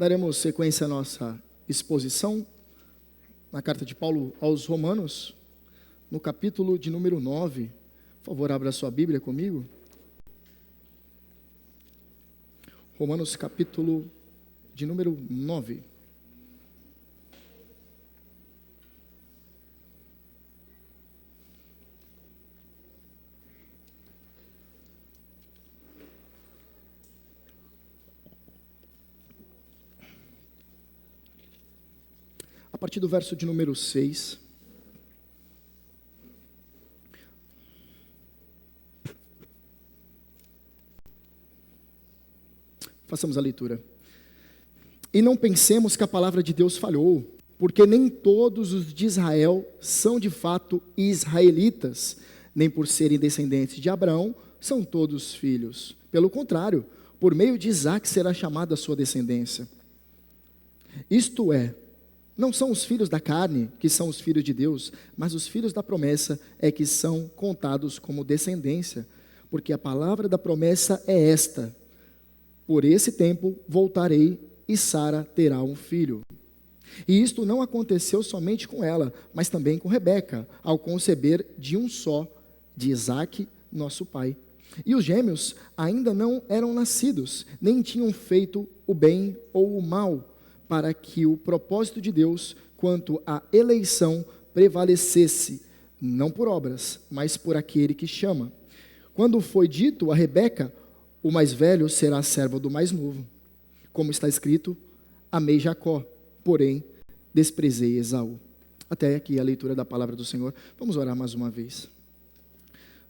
Daremos sequência à nossa exposição na carta de Paulo aos Romanos, no capítulo de número 9. Por favor, abra sua Bíblia comigo. Romanos, capítulo de número 9. A partir do verso de número 6. Façamos a leitura. E não pensemos que a palavra de Deus falhou, porque nem todos os de Israel são de fato israelitas, nem por serem descendentes de Abraão, são todos filhos. Pelo contrário, por meio de Isaque será chamada a sua descendência. Isto é, não são os filhos da carne que são os filhos de Deus, mas os filhos da promessa é que são contados como descendência, porque a palavra da promessa é esta: por esse tempo voltarei e Sara terá um filho. E isto não aconteceu somente com ela, mas também com Rebeca, ao conceber de um só, de Isaque, nosso pai. E os gêmeos ainda não eram nascidos, nem tinham feito o bem ou o mal, para que o propósito de Deus quanto à eleição prevalecesse, não por obras, mas por aquele que chama. Quando foi dito a Rebeca: o mais velho será servo do mais novo. Como está escrito: amei Jacó, porém desprezei Esaú. Até aqui a leitura da palavra do Senhor. Vamos orar mais uma vez.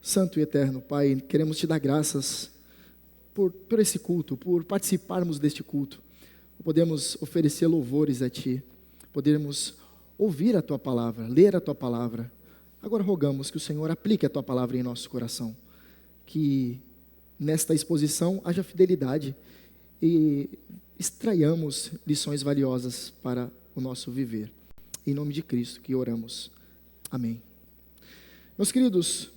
Santo e eterno Pai, queremos te dar graças por esse culto, por participarmos deste culto. Podemos oferecer louvores a Ti, podemos ouvir a Tua palavra, ler a Tua palavra. Agora rogamos que o Senhor aplique a Tua palavra em nosso coração, que nesta exposição haja fidelidade e extraiamos lições valiosas para o nosso viver. Em nome de Cristo que oramos. Amém. Meus queridos,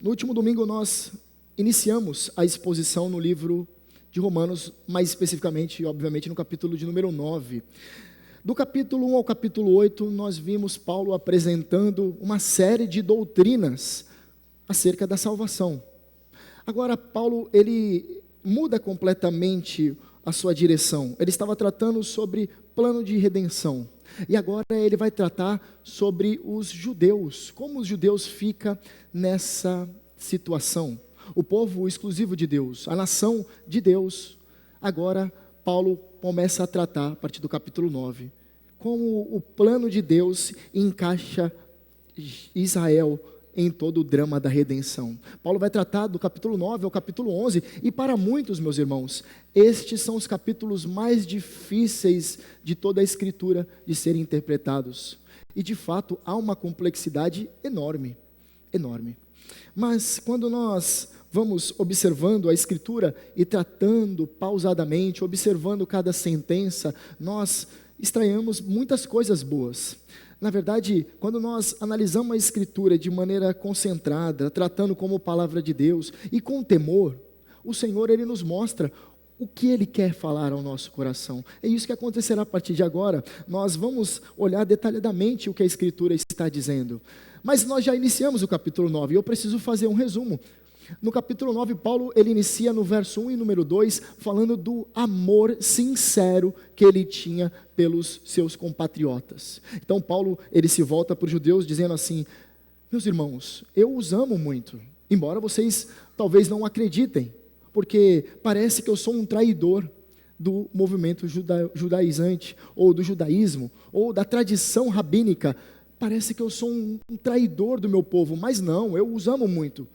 no último domingo nós iniciamos a exposição no livro de Romanos, mais especificamente, obviamente, no capítulo de número 9. Do capítulo 1 ao capítulo 8, nós vimos Paulo apresentando uma série de doutrinas acerca da salvação. Agora, Paulo, ele muda completamente a sua direção. Ele estava tratando sobre plano de redenção. E agora ele vai tratar sobre os judeus. Como os judeus ficam nessa situação? O povo exclusivo de Deus, a nação de Deus. Agora, Paulo começa a tratar, a partir do capítulo 9, como o plano de Deus encaixa Israel em todo o drama da redenção. Paulo vai tratar do capítulo 9 ao capítulo 11, e para muitos, meus irmãos, estes são os capítulos mais difíceis de toda a Escritura de serem interpretados. E de fato, há uma complexidade enorme, enorme. Mas quando nós vamos observando a Escritura e tratando pausadamente, observando cada sentença, nós extraímos muitas coisas boas. Na verdade, quando nós analisamos a Escritura de maneira concentrada, tratando como palavra de Deus e com temor, o Senhor, Ele nos mostra o que Ele quer falar ao nosso coração. É isso que acontecerá a partir de agora. Nós vamos olhar detalhadamente o que a Escritura está dizendo. Mas nós já iniciamos o capítulo 9, e eu preciso fazer um resumo. No capítulo 9, Paulo, ele inicia no verso 1 e número 2, falando do amor sincero que ele tinha pelos seus compatriotas. Então, Paulo, ele se volta para os judeus dizendo assim: meus irmãos, eu os amo muito, embora vocês talvez não acreditem, porque parece que eu sou um traidor do movimento judaizante, ou do judaísmo, ou da tradição rabínica. Parece que eu sou um traidor do meu povo, mas não, eu os amo muito.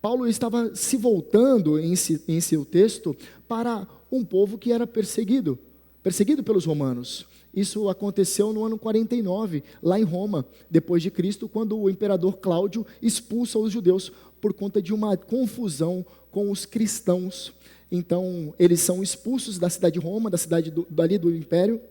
Paulo estava se voltando em seu texto para um povo que era perseguido pelos romanos. Isso aconteceu no ano 49, lá em Roma, depois de Cristo, quando o imperador Cláudio expulsa os judeus por conta de uma confusão com os cristãos. Então, eles são expulsos da cidade de Roma, da cidade dali do império,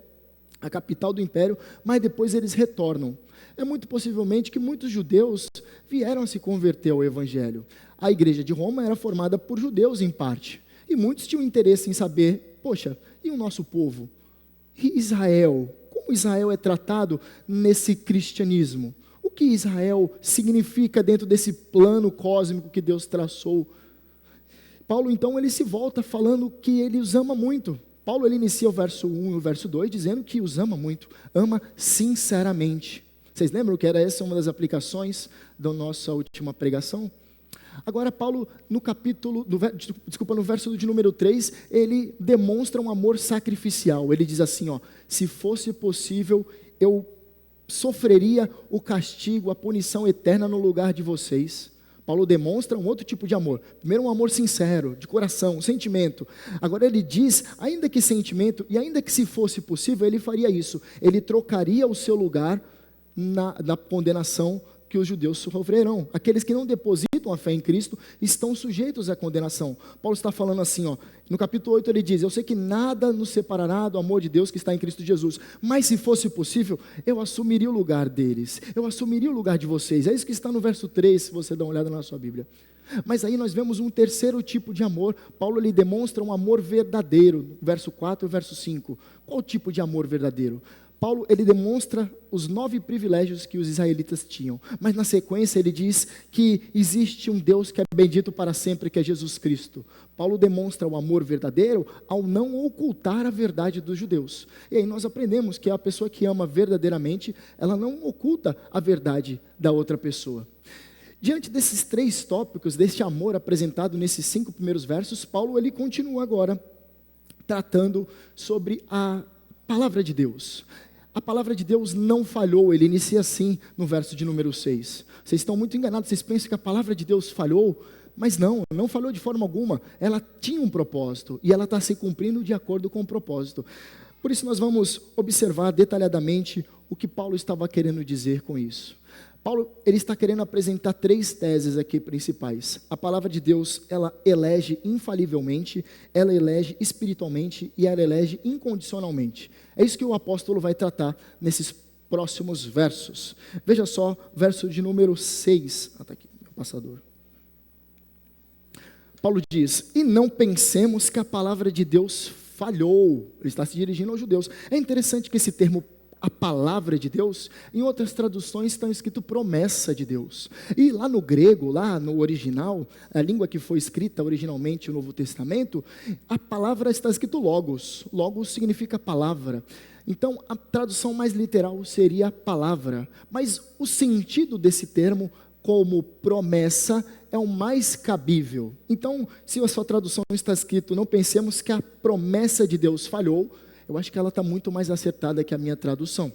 a capital do império, mas depois eles retornam. É muito possivelmente que muitos judeus vieram a se converter ao evangelho. A igreja de Roma era formada por judeus em parte. E muitos tinham interesse em saber, poxa, e o nosso povo? E Israel? Como Israel é tratado nesse cristianismo? O que Israel significa dentro desse plano cósmico que Deus traçou? Paulo, então, ele se volta falando que ele os ama muito. Paulo, ele inicia o verso 1 e o verso 2 dizendo que os ama muito, ama sinceramente. Vocês lembram que era essa uma das aplicações da nossa última pregação? Agora, Paulo, no verso de número 3, ele demonstra um amor sacrificial. Ele diz assim, se fosse possível, eu sofreria o castigo, a punição eterna no lugar de vocês. Paulo demonstra um outro tipo de amor. Primeiro, um amor sincero, de coração, um sentimento. Agora ele diz, ainda que sentimento, e ainda que se fosse possível, ele faria isso. Ele trocaria o seu lugar na condenação que os judeus sofrerão. Aqueles que não depositam a fé em Cristo estão sujeitos à condenação. Paulo está falando assim, no capítulo 8 ele diz, eu sei que nada nos separará do amor de Deus que está em Cristo Jesus, mas se fosse possível, eu assumiria o lugar deles, eu assumiria o lugar de vocês. É isso que está no verso 3, se você dá uma olhada na sua Bíblia. Mas aí nós vemos um terceiro tipo de amor. Paulo, ele demonstra um amor verdadeiro, verso 4 e verso 5. Qual tipo de amor verdadeiro? Paulo, ele demonstra os 9 privilégios que os israelitas tinham, mas na sequência ele diz que existe um Deus que é bendito para sempre, que é Jesus Cristo. Paulo demonstra o amor verdadeiro ao não ocultar a verdade dos judeus. E aí nós aprendemos que a pessoa que ama verdadeiramente, ela não oculta a verdade da outra pessoa. Diante desses 3 tópicos, deste amor apresentado nesses 5 primeiros versos, Paulo, ele continua agora tratando sobre a palavra de Deus. A palavra de Deus não falhou, ele inicia assim no verso de número 6. Vocês estão muito enganados, vocês pensam que a palavra de Deus falhou, mas não falhou de forma alguma. Ela tinha um propósito e ela está se cumprindo de acordo com o propósito. Por isso nós vamos observar detalhadamente o que Paulo estava querendo dizer com isso. Paulo, ele está querendo apresentar 3 teses aqui principais. A palavra de Deus, ela elege infalivelmente, ela elege espiritualmente e ela elege incondicionalmente. É isso que o apóstolo vai tratar nesses próximos versos. Veja só, verso de número 6. Está aqui, meu passador. Paulo diz, e não pensemos que a palavra de Deus falhou. Ele está se dirigindo aos judeus. É interessante que esse termo a palavra de Deus, em outras traduções está escrito promessa de Deus. E lá no grego, lá no original, a língua que foi escrita originalmente no Novo Testamento, a palavra está escrito logos. Logos significa palavra. Então, a tradução mais literal seria palavra. Mas o sentido desse termo, como promessa, é o mais cabível. Então, se a sua tradução está escrito, não pensemos que a promessa de Deus falhou, eu acho que ela está muito mais acertada que a minha tradução.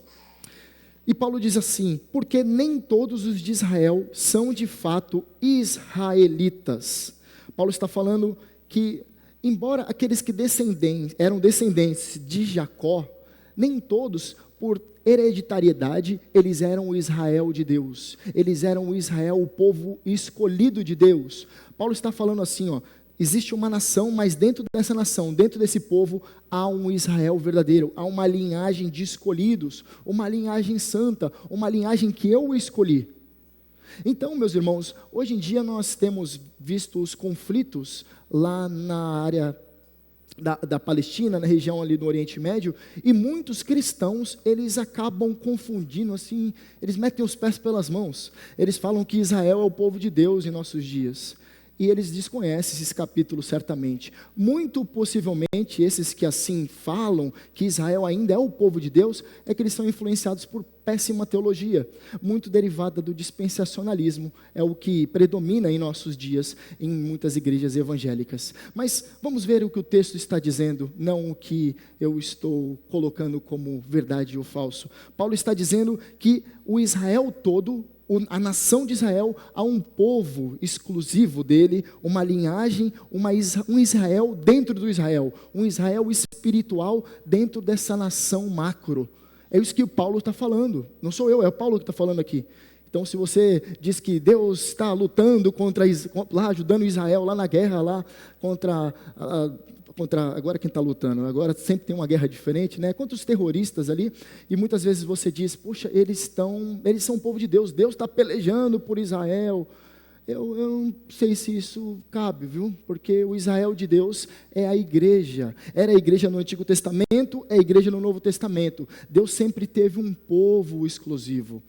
E Paulo diz assim, porque nem todos os de Israel são de fato israelitas. Paulo está falando que, embora aqueles que eram descendentes de Jacó, nem todos, por hereditariedade, eles eram o Israel de Deus. Eles eram o Israel, o povo escolhido de Deus. Paulo está falando assim, existe uma nação, mas dentro dessa nação, dentro desse povo, há um Israel verdadeiro, há uma linhagem de escolhidos, uma linhagem santa, uma linhagem que eu escolhi. Então, meus irmãos, hoje em dia nós temos visto os conflitos lá na área da Palestina, na região ali do Oriente Médio, e muitos cristãos, eles acabam confundindo, assim, eles metem os pés pelas mãos, eles falam que Israel é o povo de Deus em nossos dias. E eles desconhecem esses capítulos certamente. Muito possivelmente, esses que assim falam que Israel ainda é o povo de Deus, é que eles são influenciados por péssima teologia, muito derivada do dispensacionalismo, é o que predomina em nossos dias, em muitas igrejas evangélicas. Mas vamos ver o que o texto está dizendo, não o que eu estou colocando como verdade ou falso. Paulo está dizendo que o Israel todo, a nação de Israel, há um povo exclusivo dele, uma linhagem, um Israel dentro do Israel, um Israel espiritual dentro dessa nação macro. É isso que o Paulo está falando, não sou eu, é o Paulo que está falando aqui. Então, se você diz que Deus está lutando lá, ajudando Israel lá na guerra, lá contra agora quem está lutando, agora sempre tem uma guerra diferente, né? Contra os terroristas ali, e muitas vezes você diz, poxa, eles são o povo de Deus, Deus está pelejando por Israel. Eu não sei se isso cabe, viu? Porque o Israel de Deus é a igreja. Era a igreja no Antigo Testamento, é a igreja no Novo Testamento. Deus sempre teve um povo exclusivo.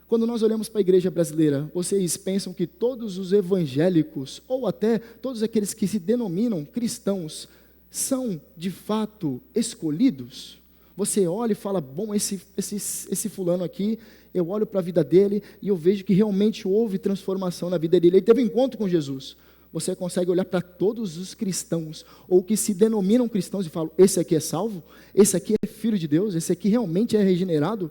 Quando nós olhamos para a igreja brasileira, vocês pensam que todos os evangélicos, ou até todos aqueles que se denominam cristãos, são de fato escolhidos? Você olha e fala, bom, esse fulano aqui, eu olho para a vida dele e eu vejo que realmente houve transformação na vida dele. Ele teve um encontro com Jesus. Você consegue olhar para todos os cristãos, ou que se denominam cristãos e falam, esse aqui é salvo? Esse aqui é filho de Deus? Esse aqui realmente é regenerado?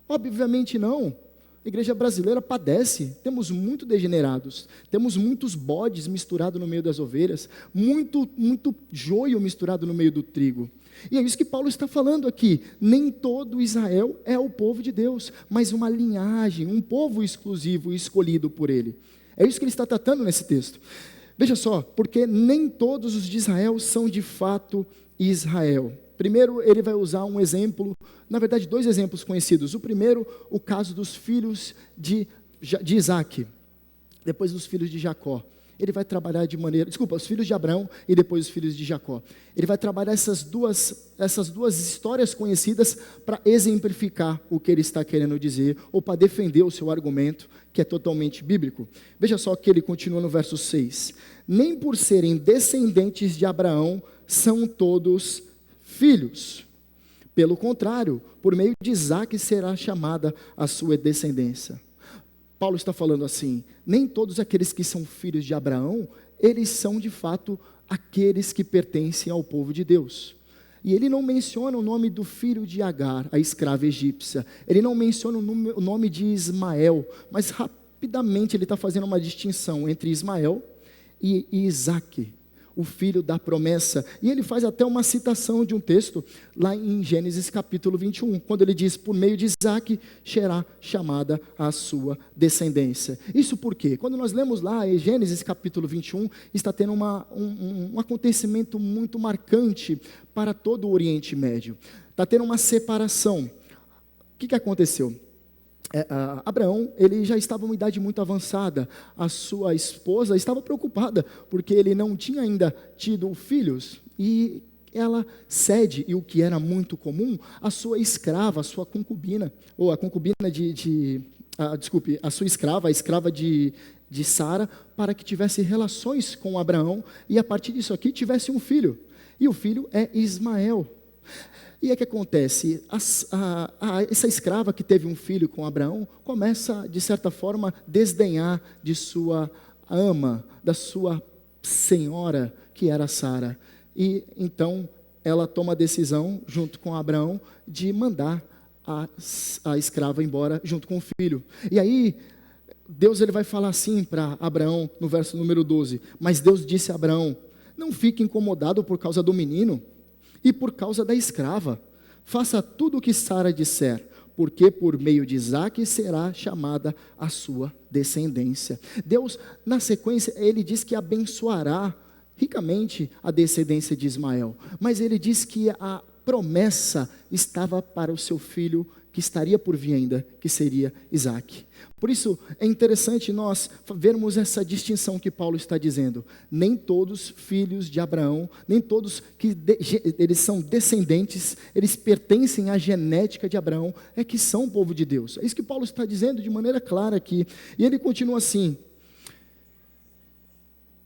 Obviamente não. A igreja brasileira padece, temos muito degenerados, temos muitos bodes misturados no meio das ovelhas, muito joio misturado no meio do trigo. E é isso que Paulo está falando aqui. Nem todo Israel é o povo de Deus, mas uma linhagem, um povo exclusivo e escolhido por ele. É isso que ele está tratando nesse texto. Veja só, porque nem todos os de Israel são de fato Israel. Primeiro, ele vai usar um exemplo, na verdade, dois exemplos conhecidos. O primeiro, o caso dos filhos de Isaac, depois dos filhos de Jacó. Ele vai trabalhar os filhos de Abraão e depois os filhos de Jacó. Ele vai trabalhar essas duas histórias conhecidas para exemplificar o que ele está querendo dizer, ou para defender o seu argumento, que é totalmente bíblico. Veja só que ele continua no verso 6. Nem por serem descendentes de Abraão são todos filhos. Pelo contrário, por meio de Isaque será chamada a sua descendência. Paulo está falando assim, nem todos aqueles que são filhos de Abraão, eles são de fato aqueles que pertencem ao povo de Deus. E ele não menciona o nome do filho de Agar, a escrava egípcia. Ele não menciona o nome de Ismael, mas rapidamente ele está fazendo uma distinção entre Ismael e Isaque, o filho da promessa. E ele faz até uma citação de um texto lá em Gênesis capítulo 21, quando ele diz, por meio de Isaque será chamada a sua descendência. Isso por quê? Quando nós lemos lá em Gênesis capítulo 21, está tendo um acontecimento muito marcante para todo o Oriente Médio. Está tendo uma separação. O que aconteceu? Abraão, ele já estava em uma idade muito avançada. A sua esposa estava preocupada, porque ele não tinha ainda tido filhos, e ela cede, e o que era muito comum, a sua escrava, a sua concubina, ou a concubina a sua escrava, a escrava de Sara, para que tivesse relações com Abraão, e a partir disso aqui tivesse um filho, e o filho é Ismael. E é que acontece, essa escrava que teve um filho com Abraão, começa, de certa forma, desdenhar de sua ama, da sua senhora, que era Sara. E então, ela toma a decisão, junto com Abraão, de mandar a escrava embora, junto com o filho. E aí, Deus ele vai falar assim para Abraão, no verso número 12, mas Deus disse a Abraão, não fique incomodado por causa do menino, e por causa da escrava, faça tudo o que Sara disser, porque por meio de Isaque será chamada a sua descendência. Deus, na sequência, ele diz que abençoará ricamente a descendência de Ismael, mas ele diz que a promessa estava para o seu filho, que estaria por vir ainda, que seria Isaque. Por isso, é interessante nós vermos essa distinção que Paulo está dizendo. Nem todos filhos de Abraão, nem todos que eles são descendentes, eles pertencem à genética de Abraão, é que são o povo de Deus. É isso que Paulo está dizendo de maneira clara aqui. E ele continua assim,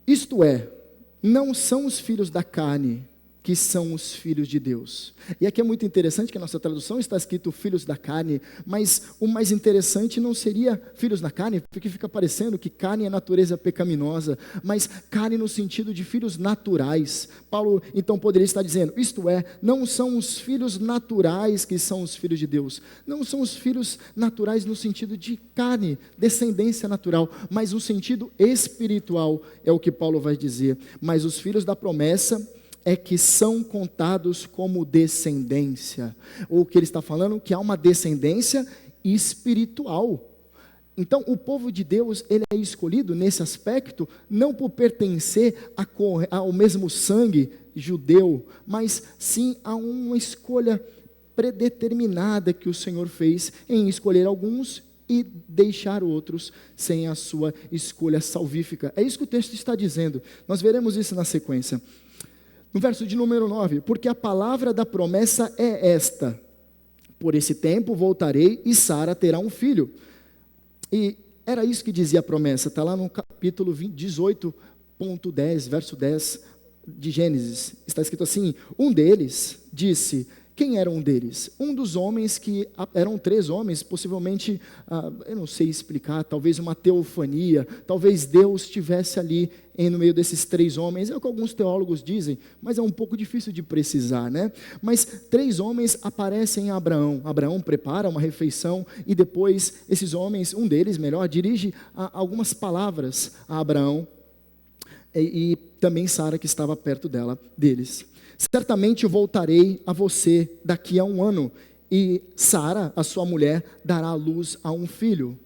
isto é, não são os filhos da carne que são os filhos de Deus. E aqui é muito interessante que a nossa tradução está escrito filhos da carne, mas o mais interessante não seria filhos da carne, porque fica parecendo que carne é natureza pecaminosa, mas carne no sentido de filhos naturais. Paulo então poderia estar dizendo, isto é, não são os filhos naturais que são os filhos de Deus, não são os filhos naturais no sentido de carne, descendência natural, mas no sentido espiritual, é o que Paulo vai dizer. Mas os filhos da promessa é que são contados como descendência. Ou o que ele está falando, que há uma descendência espiritual. Então, o povo de Deus, ele é escolhido nesse aspecto, não por pertencer ao mesmo sangue judeu, mas sim a uma escolha predeterminada que o Senhor fez em escolher alguns e deixar outros sem a sua escolha salvífica. É isso que o texto está dizendo. Nós veremos isso na sequência. No verso de número 9, porque a palavra da promessa é esta: por esse tempo voltarei e Sara terá um filho. E era isso que dizia a promessa, está lá no capítulo 18.10, verso 10 de Gênesis. Está escrito assim: um deles disse. Quem era um deles? Um dos homens que, eram 3 homens, possivelmente, eu não sei explicar, talvez uma teofania, talvez Deus estivesse ali no meio desses 3 homens, é o que alguns teólogos dizem, mas é um pouco difícil de precisar, né? Mas 3 homens aparecem a Abraão. Abraão prepara uma refeição e depois esses homens, um deles, melhor, dirige algumas palavras a Abraão e também Sara, que estava perto deles. Certamente eu voltarei a você daqui a 1 ano, e Sara, a sua mulher, dará à luz a um filho.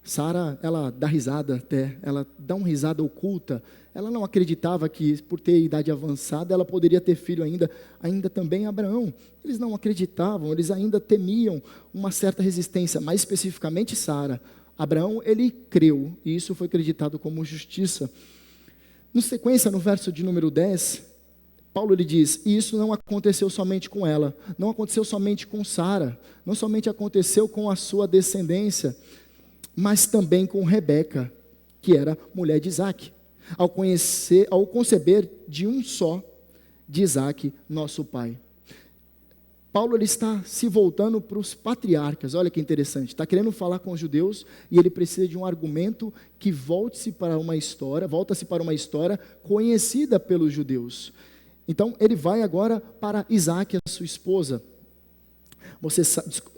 Sara, ela dá risada até, ela dá uma risada oculta. Ela não acreditava que, por ter idade avançada, ela poderia ter filho ainda também Abraão. Eles não acreditavam, eles ainda temiam uma certa resistência, mais especificamente Sara. Abraão, ele creu, e isso foi acreditado como justiça. Na sequência, no verso de número 10, Paulo ele diz, e isso não aconteceu somente com ela, não aconteceu somente com Sara, não somente aconteceu com a sua descendência, mas também com Rebeca, que era mulher de Isaque, ao conceber de um só de Isaque, nosso pai. Paulo ele está se voltando para os patriarcas, olha que interessante, está querendo falar com os judeus e ele precisa de um argumento que volta-se para uma história conhecida pelos judeus. Então, ele vai agora para Isaque, a sua esposa.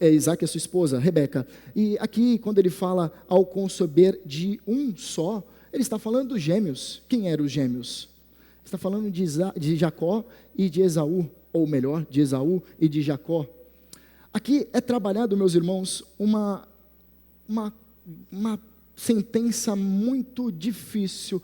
Isaque, a sua esposa, Rebeca. E aqui, quando ele fala ao conceber de um só, ele está falando dos gêmeos. Quem eram os gêmeos? Ele está falando de Jacó e de Esaú, ou melhor, de Esaú e de Jacó. Aqui é trabalhado, meus irmãos, uma sentença muito difícil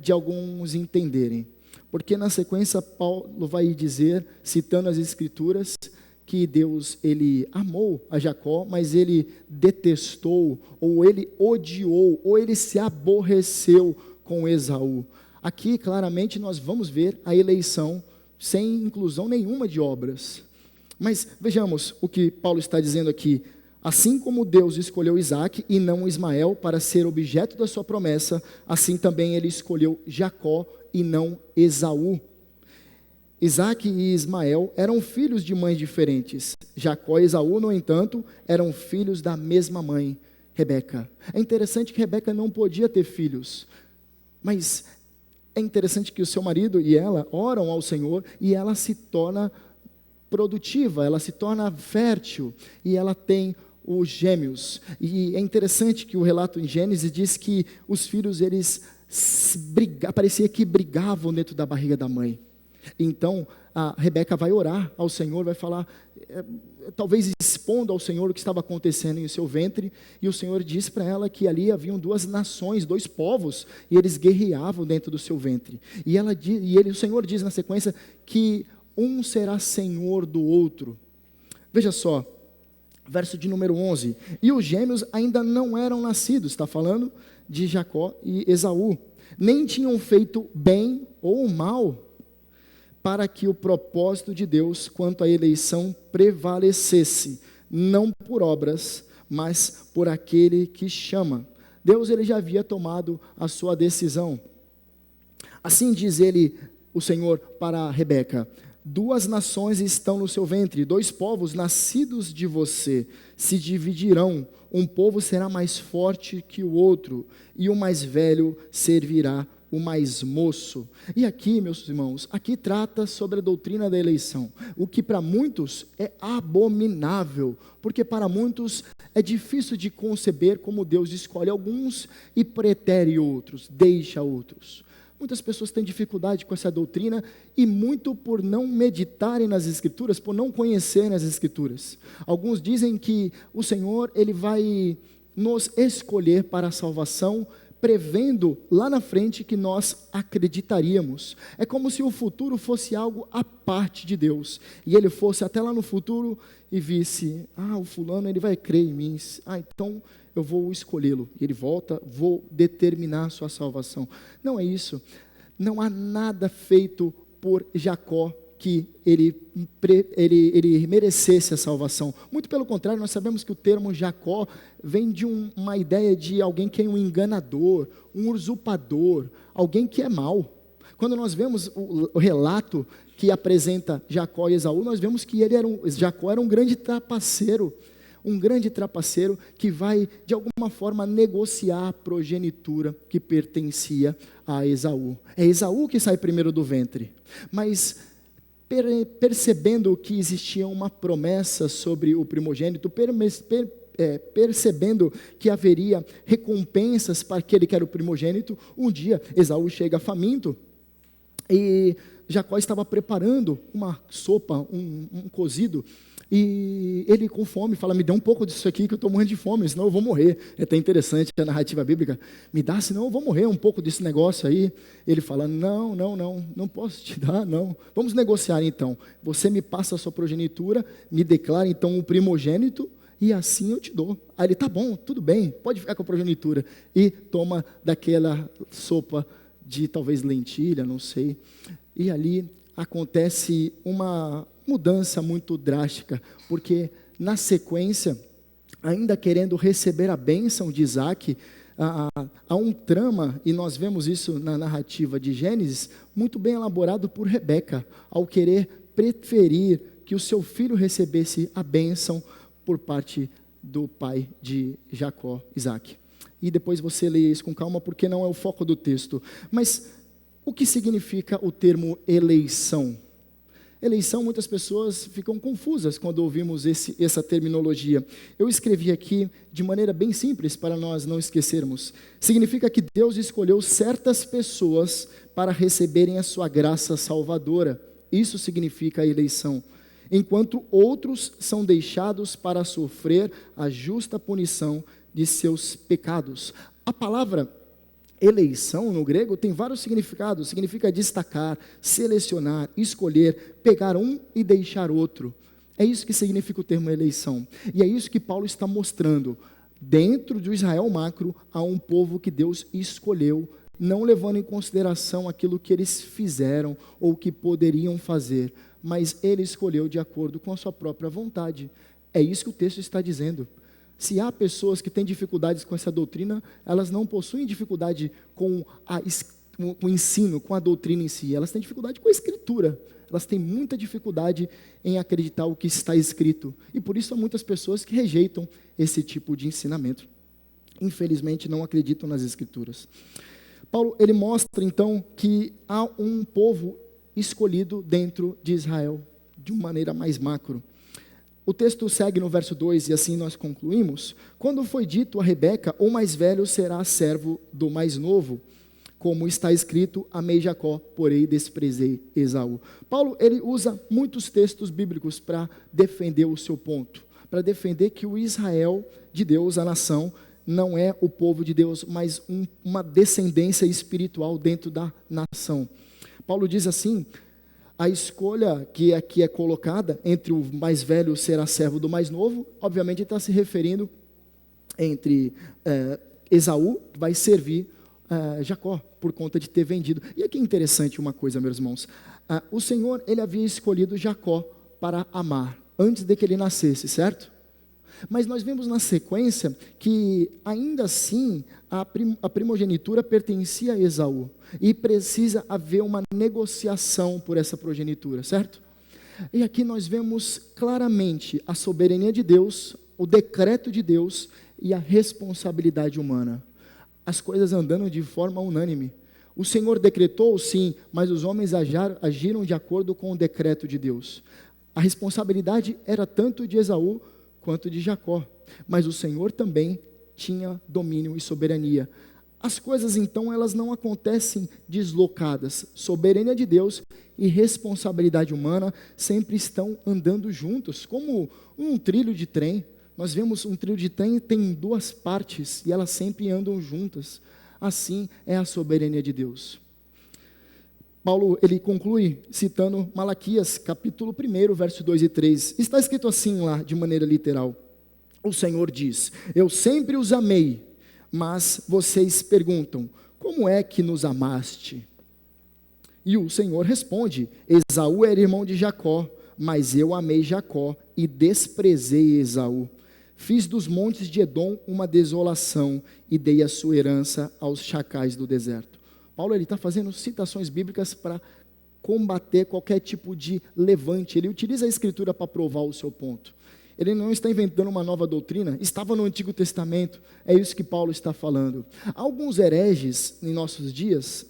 de alguns entenderem. Porque na sequência Paulo vai dizer, citando as escrituras, que Deus ele amou a Jacó, mas ele detestou, ou ele odiou, ou ele se aborreceu com Esaú. Aqui claramente nós vamos ver a eleição sem inclusão nenhuma de obras. Mas vejamos o que Paulo está dizendo aqui. Assim como Deus escolheu Isaque e não Ismael para ser objeto da sua promessa, assim também ele escolheu Jacó e não Esaú. Isaque e Ismael eram filhos de mães diferentes. Jacó e Esaú, no entanto, eram filhos da mesma mãe, Rebeca. É interessante que Rebeca não podia ter filhos, mas é interessante que o seu marido e ela oram ao Senhor e ela se torna produtiva, ela se torna fértil e ela tem os gêmeos. E é interessante que o relato em Gênesis diz que os filhos, eles parecia que brigavam dentro da barriga da mãe. Então a Rebeca vai orar ao Senhor, vai falar, talvez expondo ao Senhor o que estava acontecendo em seu ventre, e o Senhor diz para ela que ali haviam 2 nações, 2 povos, e eles guerreavam dentro do seu ventre. O Senhor diz na sequência que um será senhor do outro. Veja só, verso de número 11, e os gêmeos ainda não eram nascidos, está falando de Jacó e Esaú, nem tinham feito bem ou mal, para que o propósito de Deus quanto à eleição prevalecesse, não por obras, mas por aquele que chama. Deus ele já havia tomado a sua decisão. Assim diz ele, o Senhor, para Rebeca: 2 nações estão no seu ventre, 2 povos nascidos de você se dividirão, um povo será mais forte que o outro, e o mais velho servirá o mais moço. E aqui, meus irmãos, aqui trata sobre a doutrina da eleição, o que para muitos é abominável, porque para muitos é difícil de conceber como Deus escolhe alguns e pretere outros, deixa outros. Muitas pessoas têm dificuldade com essa doutrina, e muito por não meditarem nas Escrituras, por não conhecerem as Escrituras. Alguns dizem que o Senhor ele vai nos escolher para a salvação prevendo lá na frente que nós acreditaríamos. É como se o futuro fosse algo à parte de Deus, e ele fosse até lá no futuro e visse, o fulano ele vai crer em mim, então eu vou escolhê-lo. Ele volta, vou determinar a sua salvação. Não é isso. Não há nada feito por Jacó que ele merecesse a salvação. Muito pelo contrário, nós sabemos que o termo Jacó vem de uma ideia de alguém que é um enganador, um usurpador, alguém que é mau. Quando nós vemos o relato que apresenta Jacó e Esaú, nós vemos que Jacó era um grande trapaceiro que vai, de alguma forma, negociar a progenitura que pertencia a Esaú. É Esaú que sai primeiro do ventre, mas percebendo que existia uma promessa sobre o primogênito, percebendo que haveria recompensas para aquele que era o primogênito, um dia Esaú chega faminto, e Jacó estava preparando uma sopa, um cozido, e ele com fome fala, me dê um pouco disso aqui que eu estou morrendo de fome, senão eu vou morrer. É até interessante a narrativa bíblica, me dá, senão eu vou morrer um pouco desse negócio aí. Ele fala, não posso te dar, não. Vamos negociar então, você me passa a sua progenitura, me declara então o primogênito, e assim eu te dou. Aí ele, tá bom, tudo bem, pode ficar com a progenitura. E toma daquela sopa de talvez lentilha, não sei. E ali acontece uma mudança muito drástica, porque na sequência, ainda querendo receber a bênção de Isaac, há um trama, e nós vemos isso na narrativa de Gênesis, muito bem elaborado por Rebeca, ao querer preferir que o seu filho recebesse a bênção por parte do pai de Jacó, Isaac. E depois você lê isso com calma, porque não é o foco do texto. Mas o que significa o termo eleição? Eleição, muitas pessoas ficam confusas quando ouvimos essa terminologia. Eu escrevi aqui de maneira bem simples para nós não esquecermos. Significa que Deus escolheu certas pessoas para receberem a sua graça salvadora. Isso significa a eleição. Enquanto outros são deixados para sofrer a justa punição de seus pecados. A palavra eleição, no grego, tem vários significados. Significa destacar, selecionar, escolher, pegar um e deixar outro. É isso que significa o termo eleição. E é isso que Paulo está mostrando. Dentro do Israel macro, há um povo que Deus escolheu, não levando em consideração aquilo que eles fizeram ou que poderiam fazer, mas ele escolheu de acordo com a sua própria vontade. É isso que o texto está dizendo. Se há pessoas que têm dificuldades com essa doutrina, elas não possuem dificuldade com o ensino, com a doutrina em si, elas têm dificuldade com a escritura, elas têm muita dificuldade em acreditar o que está escrito, e por isso há muitas pessoas que rejeitam esse tipo de ensinamento, infelizmente não acreditam nas escrituras. Paulo, ele mostra então que há um povo escolhido dentro de Israel, de uma maneira mais macro. O texto segue no verso 2, e assim nós concluímos. Quando foi dito a Rebeca, o mais velho será servo do mais novo, como está escrito, amei Jacó, porém desprezei Esaú. Paulo, ele usa muitos textos bíblicos para defender o seu ponto, para defender que o Israel de Deus, a nação, não é o povo de Deus, mas uma descendência espiritual dentro da nação. Paulo diz assim, a escolha que aqui é colocada entre o mais velho será servo do mais novo, obviamente ele está se referindo entre Esaú, que vai servir Jacó, por conta de ter vendido. E aqui é interessante uma coisa, meus irmãos, o Senhor, ele havia escolhido Jacó para amar, antes de que ele nascesse, certo? Mas nós vemos na sequência que ainda assim a primogenitura pertencia a Esaú, e precisa haver uma negociação por essa progenitura, certo? E aqui nós vemos claramente a soberania de Deus, o decreto de Deus e a responsabilidade humana. As coisas andando de forma unânime. O Senhor decretou, sim, mas os homens agiram de acordo com o decreto de Deus. A responsabilidade era tanto de Esaú quanto de Jacó, mas o Senhor também tinha domínio e soberania. As coisas então, elas não acontecem deslocadas. Soberania de Deus e responsabilidade humana sempre estão andando juntos, como um trilho de trem. Nós vemos um trilho de trem tem duas partes e elas sempre andam juntas. Assim é a soberania de Deus. Paulo, ele conclui citando Malaquias, capítulo 1, verso 2 e 3. Está escrito assim lá, de maneira literal. O Senhor diz: eu sempre os amei, mas vocês perguntam, como é que nos amaste? E o Senhor responde: Esaú era irmão de Jacó, mas eu amei Jacó e desprezei Esaú. Fiz dos montes de Edom uma desolação e dei a sua herança aos chacais do deserto. Paulo está fazendo citações bíblicas para combater qualquer tipo de levante. Ele utiliza a escritura para provar o seu ponto. Ele não está inventando uma nova doutrina, estava no Antigo Testamento, é isso que Paulo está falando. Há alguns hereges em nossos dias,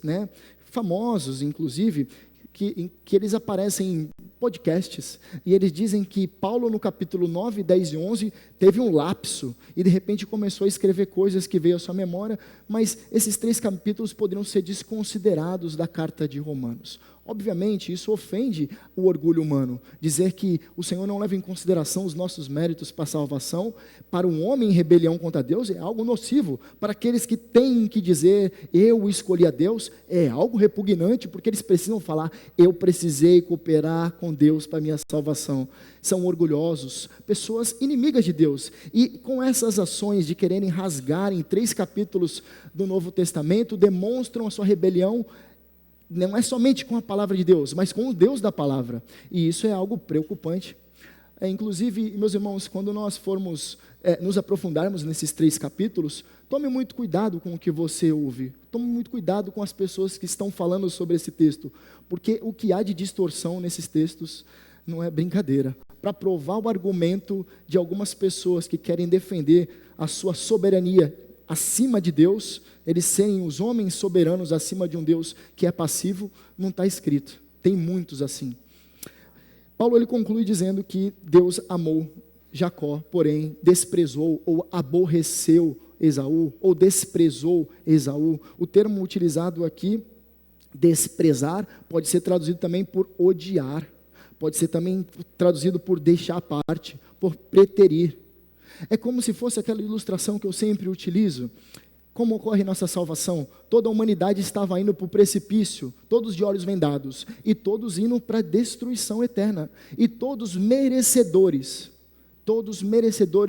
famosos inclusive, que eles aparecem em podcasts, e eles dizem que Paulo no capítulo 9, 10 e 11, teve um lapso, e de repente começou a escrever coisas que veio à sua memória, mas esses 3 capítulos poderiam ser desconsiderados da carta de Romanos. Obviamente, isso ofende o orgulho humano, dizer que o Senhor não leva em consideração os nossos méritos para a salvação. Para um homem em rebelião contra Deus é algo nocivo. Para aqueles que têm que dizer, eu escolhi a Deus, é algo repugnante, porque eles precisam falar, eu precisei cooperar com Deus para a minha salvação. São orgulhosos, pessoas inimigas de Deus, e com essas ações de quererem rasgar em 3 capítulos do Novo Testamento, demonstram a sua rebelião, não é somente com a palavra de Deus, mas com o Deus da palavra, e isso é algo preocupante. Inclusive, meus irmãos, quando nós formos nos aprofundarmos nesses 3 capítulos, tome muito cuidado com o que você ouve, tome muito cuidado com as pessoas que estão falando sobre esse texto, porque o que há de distorção nesses textos não é brincadeira. Para provar o argumento de algumas pessoas que querem defender a sua soberania acima de Deus, eles serem os homens soberanos acima de um Deus que é passivo, não está escrito. Tem muitos assim. Paulo ele conclui dizendo que Deus amou Jacó, porém desprezou ou aborreceu Esaú, ou desprezou Esaú. O termo utilizado aqui, desprezar, pode ser traduzido também por odiar, pode ser também traduzido por deixar à parte, por preterir. É como se fosse aquela ilustração que eu sempre utilizo. Como ocorre nossa salvação? Toda a humanidade estava indo para o precipício, todos de olhos vendados, e todos indo para a destruição eterna, e todos merecedores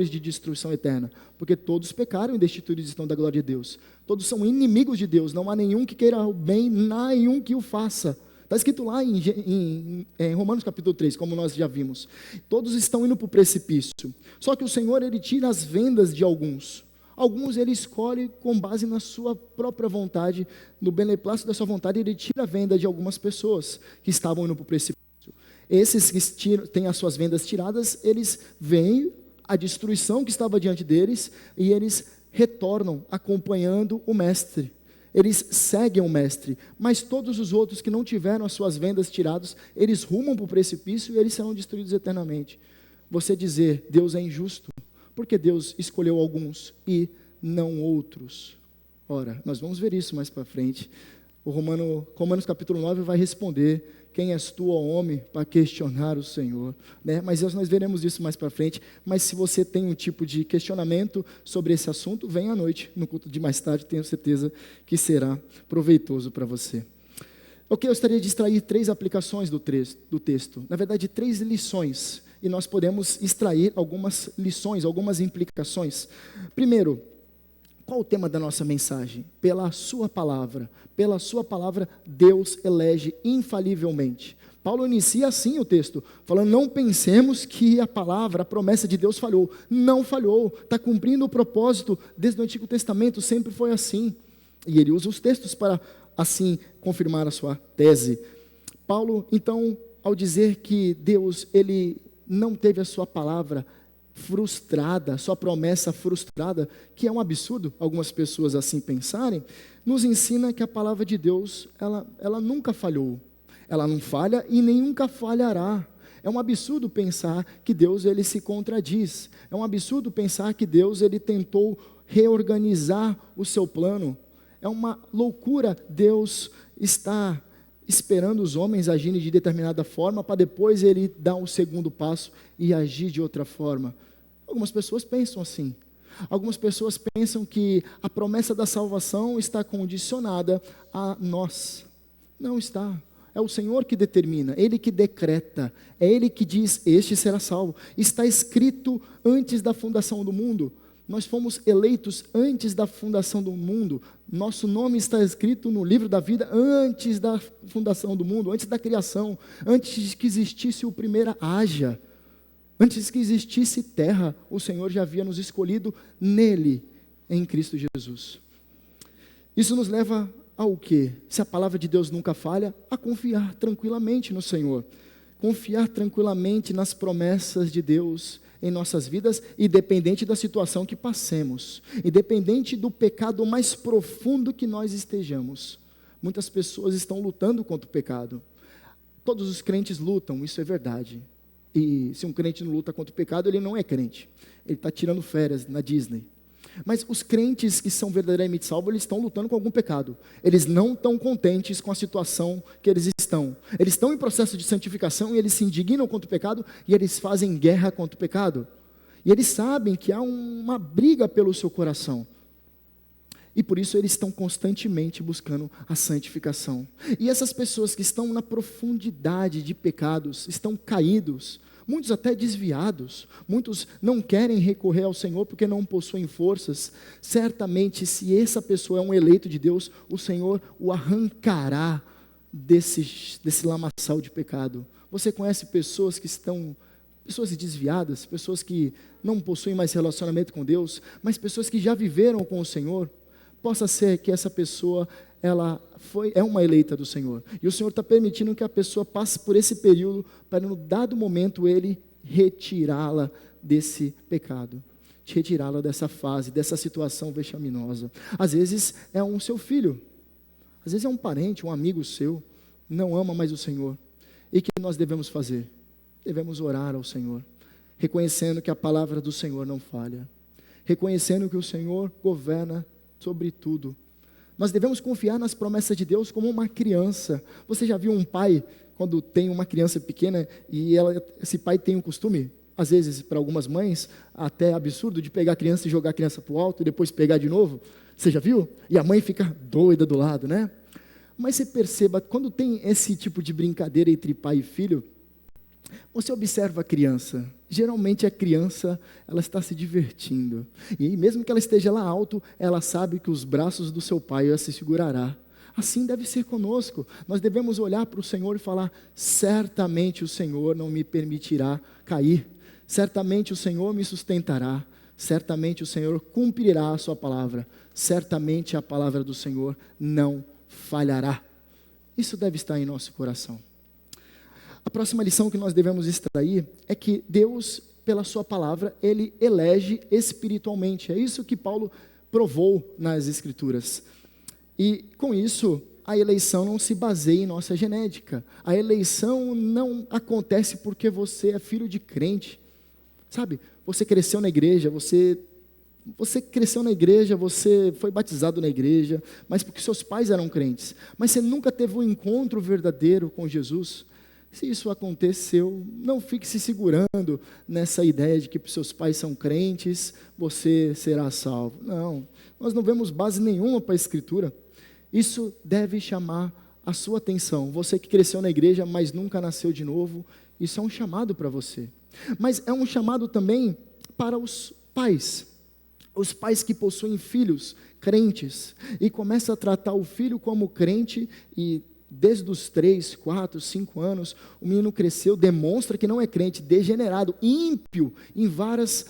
de destruição eterna, porque todos pecaram e destituídos estão da glória de Deus. Todos são inimigos de Deus, não há nenhum que queira o bem, nenhum que o faça. Está escrito lá em Romanos capítulo 3, como nós já vimos. Todos estão indo para o precipício. Só que o Senhor, Ele tira as vendas de alguns. Alguns Ele escolhe com base na sua própria vontade, no beneplácito da sua vontade, Ele tira a venda de algumas pessoas que estavam indo para o precipício. Esses que têm as suas vendas tiradas, eles veem a destruição que estava diante deles e eles retornam acompanhando o Mestre. Eles seguem o Mestre, mas todos os outros que não tiveram as suas vendas tiradas, eles rumam para o precipício e eles serão destruídos eternamente. Você dizer, Deus é injusto, porque Deus escolheu alguns e não outros. Ora, nós vamos ver isso mais para frente. Romanos capítulo 9 vai responder, quem és tu, ó homem, para questionar o Senhor? Mas nós veremos isso mais para frente. Mas se você tem um tipo de questionamento sobre esse assunto, venha à noite, no culto de mais tarde, tenho certeza que será proveitoso para você. Ok, eu gostaria de extrair 3 aplicações do texto, na verdade 3 lições, e nós podemos extrair algumas lições, algumas implicações. Primeiro, qual o tema da nossa mensagem? Pela sua palavra, Deus elege infalivelmente. Paulo inicia assim o texto, falando, não pensemos que a palavra, a promessa de Deus falhou. Não falhou, está cumprindo o propósito, desde o Antigo Testamento sempre foi assim. E ele usa os textos para assim confirmar a sua tese. Paulo, então, ao dizer que Deus, ele não teve a sua palavra frustrada, sua promessa frustrada, que é um absurdo algumas pessoas assim pensarem, nos ensina que a palavra de Deus, ela nunca falhou, ela não falha e nem nunca falhará. É um absurdo pensar que Deus ele se contradiz, é um absurdo pensar que Deus ele tentou reorganizar o seu plano, é uma loucura Deus está esperando os homens agirem de determinada forma, para depois ele dar um segundo passo e agir de outra forma. Algumas pessoas pensam assim. Algumas pessoas pensam que a promessa da salvação está condicionada a nós. Não está. É o Senhor que determina, Ele que decreta, é Ele que diz, este será salvo. Está escrito antes da fundação do mundo. Nós fomos eleitos antes da fundação do mundo. Nosso nome está escrito no livro da vida antes da fundação do mundo, antes da criação, antes que existisse o primeiro haja. Antes que existisse terra, o Senhor já havia nos escolhido nele, em Cristo Jesus. Isso nos leva ao quê? Se a palavra de Deus nunca falha, a confiar tranquilamente no Senhor. Confiar tranquilamente nas promessas de Deus em nossas vidas, independente da situação que passemos, independente do pecado mais profundo que nós estejamos. Muitas pessoas estão lutando contra o pecado. Todos os crentes lutam, isso é verdade. E se um crente não luta contra o pecado, ele não é crente. Ele está tirando férias na Disney. Mas os crentes que são verdadeiramente salvos, eles estão lutando com algum pecado. Eles não estão contentes com a situação que eles estão. Eles estão em processo de santificação e eles se indignam contra o pecado e eles fazem guerra contra o pecado. E eles sabem que há uma briga pelo seu coração. E por isso eles estão constantemente buscando a santificação. E essas pessoas que estão na profundidade de pecados, estão caídos, muitos até desviados, muitos não querem recorrer ao Senhor porque não possuem forças. Certamente, se essa pessoa é um eleito de Deus, o Senhor o arrancará desse lamaçal de pecado. Você conhece pessoas que estão, pessoas desviadas, pessoas que não possuem mais relacionamento com Deus, mas pessoas que já viveram com o Senhor? Possa ser que essa pessoa, é uma eleita do Senhor. E o Senhor está permitindo que a pessoa passe por esse período, para no dado momento Ele retirá-la desse pecado, retirá-la dessa fase, dessa situação vexaminosa. Às vezes é um seu filho, às vezes é um parente, um amigo seu, não ama mais o Senhor. E o que nós devemos fazer? Devemos orar ao Senhor, reconhecendo que a palavra do Senhor não falha, reconhecendo que o Senhor governa sobre tudo. Nós devemos confiar nas promessas de Deus como uma criança. Você já viu um pai, quando tem uma criança pequena, e esse pai tem um costume, às vezes para algumas mães, até absurdo, de pegar a criança e jogar a criança para o alto, e depois pegar de novo? Você já viu? E a mãe fica doida do lado, né? Mas você perceba, quando tem esse tipo de brincadeira entre pai e filho, você observa a criança, geralmente a criança, ela está se divertindo, e mesmo que ela esteja lá alto, ela sabe que os braços do seu pai a se segurará. Assim deve ser conosco. Nós devemos olhar para o Senhor e falar, certamente o Senhor não me permitirá cair, certamente o Senhor me sustentará, certamente o Senhor cumprirá a sua palavra, certamente a palavra do Senhor não falhará. Isso deve estar em nosso coração. A próxima lição que nós devemos extrair é que Deus, pela sua palavra, Ele elege espiritualmente. É isso que Paulo provou nas Escrituras. E com isso, a eleição não se baseia em nossa genética. A eleição não acontece porque você é filho de crente. Sabe, você cresceu na igreja, você cresceu na igreja, você foi batizado na igreja, mas porque seus pais eram crentes. Mas você nunca teve um encontro verdadeiro com Jesus. Se isso aconteceu, não fique se segurando nessa ideia de que seus pais são crentes, você será salvo. Não, nós não vemos base nenhuma para a Escritura. Isso deve chamar a sua atenção. Você que cresceu na igreja, mas nunca nasceu de novo, isso é um chamado para você. Mas é um chamado também para os pais que possuem filhos crentes, e começa a tratar o filho como crente, e desde os 3, 4, 5 anos, o menino cresceu, demonstra que não é crente, degenerado, ímpio em várias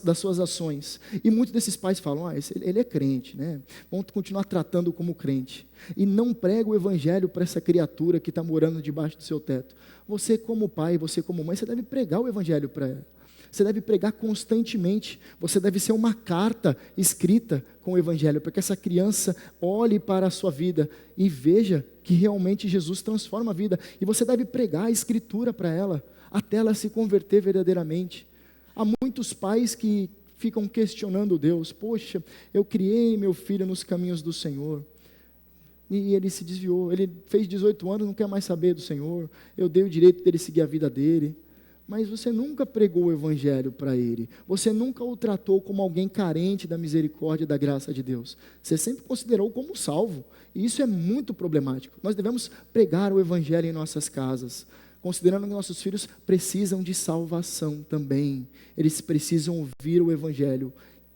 das suas ações. E muitos desses pais falam, ele é crente, né? Vamos continuar tratando como crente. E não prega o evangelho para essa criatura que está morando debaixo do seu teto. Você como pai, você como mãe, você deve pregar o evangelho para ela. Você deve pregar constantemente, você deve ser uma carta escrita com o Evangelho, para que essa criança olhe para a sua vida e veja que realmente Jesus transforma a vida. E você deve pregar a Escritura para ela, até ela se converter verdadeiramente. Há muitos pais que ficam questionando Deus, poxa, eu criei meu filho nos caminhos do Senhor, e ele se desviou, ele fez 18 anos, não quer mais saber do Senhor, eu dei o direito dele seguir a vida dele. mas você nunca pregou o evangelho para ele, você nunca o tratou como alguém carente da misericórdia e da graça de Deus, você sempre considerou como salvo, e isso é muito problemático. Nós devemos pregar o evangelho em nossas casas, considerando que nossos filhos precisam de salvação também, eles precisam ouvir o evangelho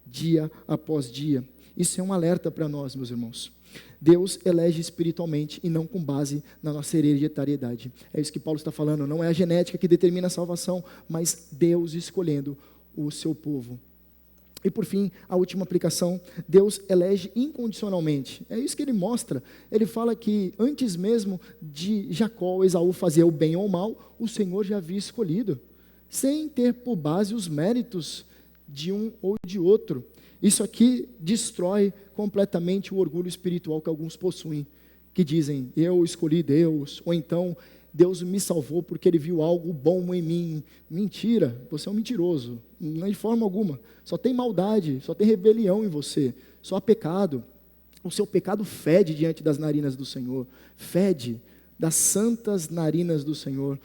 dia após dia. Isso é um alerta para nós, meus irmãos. Deus elege espiritualmente e não com base na nossa hereditariedade. É isso que Paulo está falando, não é a genética que determina a salvação, mas Deus escolhendo o seu povo. E por fim, a última aplicação, Deus elege incondicionalmente. É isso que ele mostra. Ele fala que antes mesmo de Jacó ou Esaú fazer o bem ou o mal, o Senhor já havia escolhido, sem ter por base os méritos de um ou de outro. Isso aqui destrói completamente o orgulho espiritual que alguns possuem, que dizem, eu escolhi Deus, ou então, Deus me salvou porque Ele viu algo bom em mim. Mentira, você é um mentiroso, não de forma alguma, só tem maldade, só tem rebelião em você, só há pecado. O seu pecado fede diante das narinas do Senhor, fede das santas narinas do Senhor.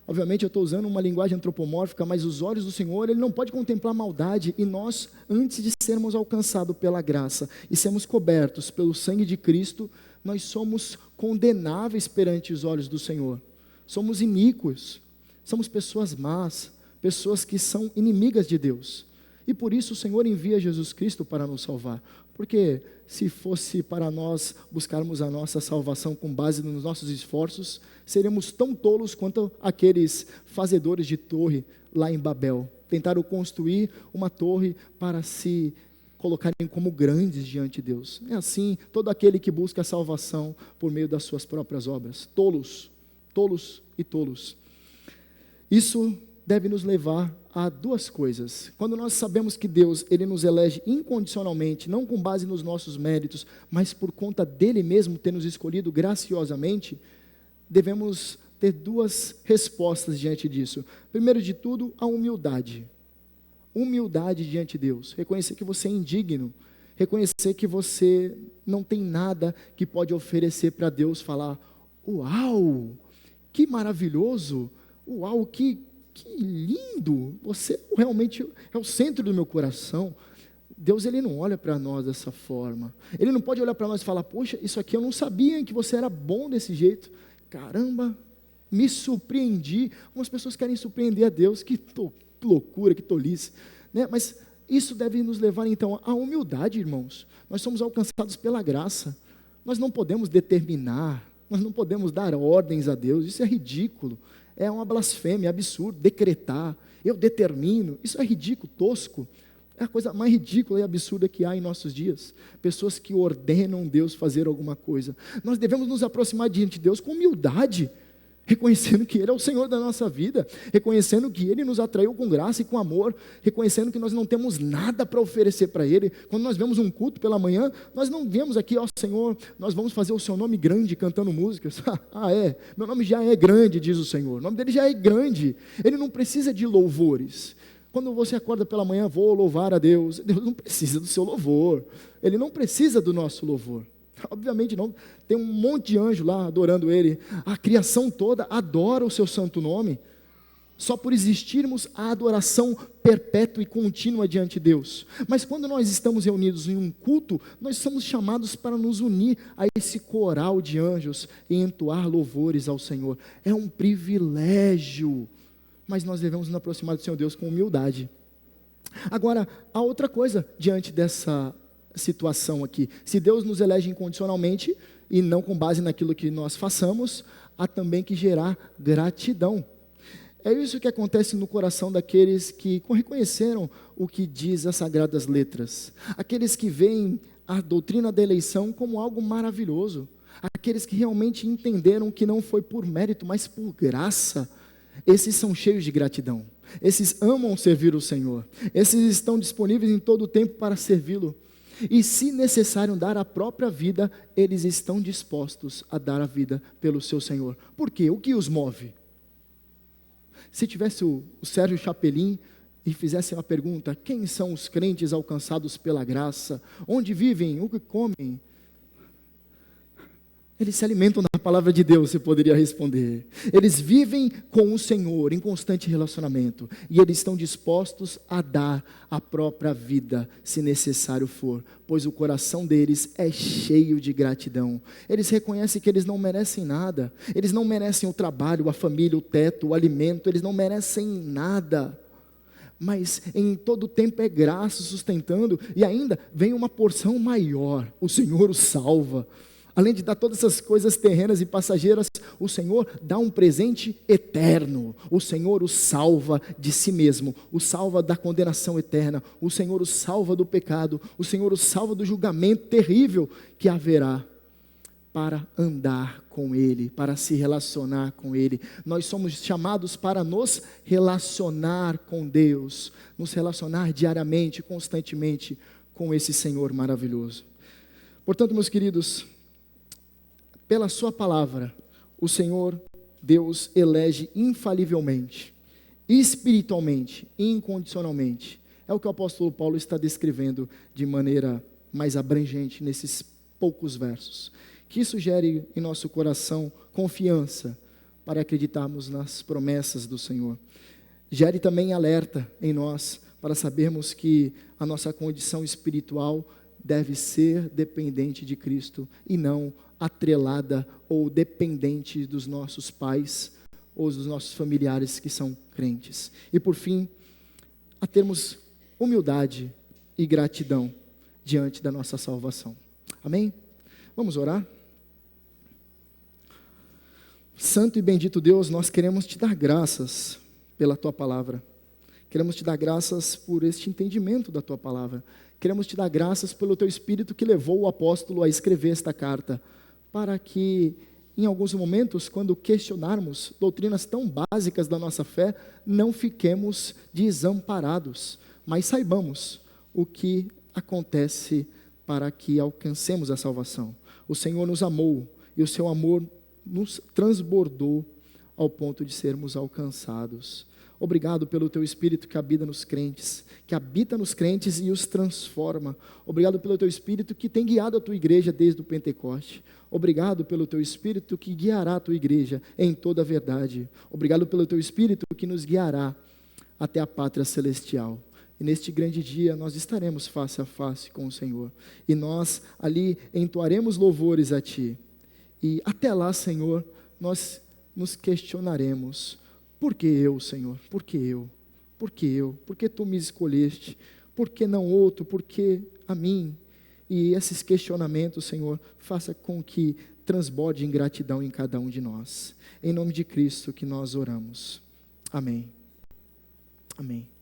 Obviamente eu estou usando uma linguagem antropomórfica, mas os olhos do Senhor, Ele não pode contemplar maldade, e nós, antes de sermos alcançados pela graça, e sermos cobertos pelo sangue de Cristo, nós somos condenáveis perante os olhos do Senhor, somos iníquos, somos pessoas más, pessoas que são inimigas de Deus, e por isso o Senhor envia Jesus Cristo para nos salvar, porque se fosse para nós buscarmos a nossa salvação com base nos nossos esforços, seríamos tão tolos quanto aqueles fazedores de torre lá em Babel. Tentaram construir uma torre para se colocarem como grandes diante de Deus. É assim, todo aquele que busca a salvação por meio das suas próprias obras. Tolos, tolos e tolos. Isso deve nos levar a duas coisas. Quando nós sabemos que Deus, Ele nos elege incondicionalmente, não com base nos nossos méritos, mas por conta dEle mesmo ter nos escolhido graciosamente, devemos ter duas respostas diante disso. Primeiro de tudo, a humildade. Humildade diante de Deus. Reconhecer que você é indigno. Reconhecer que você não tem nada que pode oferecer para Deus, falar, uau, que maravilhoso, uau, que lindo, você realmente é o centro do meu coração. Deus, Ele não olha para nós dessa forma, Ele não pode olhar para nós e falar, poxa, isso aqui eu não sabia que você era bom desse jeito, caramba, me surpreendi. Algumas pessoas querem surpreender a Deus, que loucura, que tolice, né? Mas isso deve nos levar então à humildade, irmãos. Nós somos alcançados pela graça, nós não podemos determinar, nós não podemos dar ordens a Deus, isso é ridículo. É uma blasfêmia, é absurdo, decretar, eu determino, isso é ridículo, tosco, é a coisa mais ridícula e absurda que há em nossos dias, pessoas que ordenam Deus fazer alguma coisa. Nós devemos nos aproximar diante de Deus com humildade, reconhecendo que Ele é o Senhor da nossa vida, reconhecendo que Ele nos atraiu com graça e com amor, reconhecendo que nós não temos nada para oferecer para Ele. Quando nós vemos um culto pela manhã, nós não vemos aqui, ó Senhor, nós vamos fazer o seu nome grande cantando músicas. Meu nome já é grande, diz o Senhor, o nome dele já é grande, Ele não precisa de louvores. Quando você acorda pela manhã, vou louvar a Deus, Deus não precisa do seu louvor, Ele não precisa do nosso louvor. Obviamente não, tem um monte de anjo lá adorando Ele, a criação toda adora o seu santo nome, só por existirmos a adoração perpétua e contínua diante de Deus. Mas quando nós estamos reunidos em um culto, nós somos chamados para nos unir a esse coral de anjos e entoar louvores ao Senhor. É um privilégio, mas nós devemos nos aproximar do Senhor Deus com humildade. Agora, há outra coisa diante dessa situação aqui. Se Deus nos elege incondicionalmente e não com base naquilo que nós façamos, há também que gerar gratidão. É isso que acontece no coração daqueles que reconheceram o que diz as Sagradas Letras. Aqueles que veem a doutrina da eleição como algo maravilhoso. Aqueles que realmente entenderam que não foi por mérito, mas por graça. Esses são cheios de gratidão. Esses amam servir o Senhor. Esses estão disponíveis em todo o tempo para servi-lo. E se necessário dar a própria vida, eles estão dispostos a dar a vida pelo seu Senhor. Por quê? O que os move? Se tivesse o Sérgio Chapelin e fizesse uma pergunta, quem são os crentes alcançados pela graça? Onde vivem? O que comem? Eles se alimentam da palavra de Deus, você poderia responder. Eles vivem com o Senhor em constante relacionamento. E eles estão dispostos a dar a própria vida, se necessário for. Pois o coração deles é cheio de gratidão. Eles reconhecem que eles não merecem nada. Eles não merecem o trabalho, a família, o teto, o alimento. Eles não merecem nada. Mas em todo tempo é graça sustentando. E ainda vem uma porção maior. O Senhor os salva. Além de dar todas essas coisas terrenas e passageiras, o Senhor dá um presente eterno. O Senhor o salva de si mesmo, o salva da condenação eterna, o Senhor o salva do pecado, o Senhor o salva do julgamento terrível que haverá para andar com Ele, para se relacionar com Ele. Nós somos chamados para nos relacionar com Deus, nos relacionar diariamente, constantemente com esse Senhor maravilhoso. Portanto, meus queridos, pela sua palavra, o Senhor Deus elege infalivelmente, espiritualmente, incondicionalmente. É o que o apóstolo Paulo está descrevendo de maneira mais abrangente nesses poucos versos. Que isso gere em nosso coração confiança para acreditarmos nas promessas do Senhor. Gere também alerta em nós para sabermos que a nossa condição espiritual deve ser dependente de Cristo e não atrelada ou dependente dos nossos pais ou dos nossos familiares que são crentes. E por fim, a termos humildade e gratidão diante da nossa salvação. Amém? Vamos orar? Santo e bendito Deus, nós queremos te dar graças pela tua palavra. Queremos te dar graças por este entendimento da tua palavra. Queremos te dar graças pelo teu Espírito que levou o apóstolo a escrever esta carta, para que, em alguns momentos, quando questionarmos doutrinas tão básicas da nossa fé, não fiquemos desamparados, mas saibamos o que acontece para que alcancemos a salvação. O Senhor nos amou e o seu amor nos transbordou ao ponto de sermos alcançados. Obrigado pelo teu Espírito que habita nos crentes e os transforma. Obrigado pelo teu Espírito que tem guiado a tua igreja desde o Pentecoste. Obrigado pelo teu Espírito que guiará a tua igreja em toda a verdade. Obrigado pelo teu Espírito que nos guiará até a pátria celestial. E neste grande dia nós estaremos face a face com o Senhor. E nós ali entoaremos louvores a ti. E até lá, Senhor, nós nos questionaremos. Por que eu, Senhor? Por que eu? Por que eu? Por que tu me escolheste? Por que não outro? Por que a mim? E esses questionamentos, Senhor, faça com que transborde em gratidão em cada um de nós. Em nome de Cristo que nós oramos. Amém. Amém.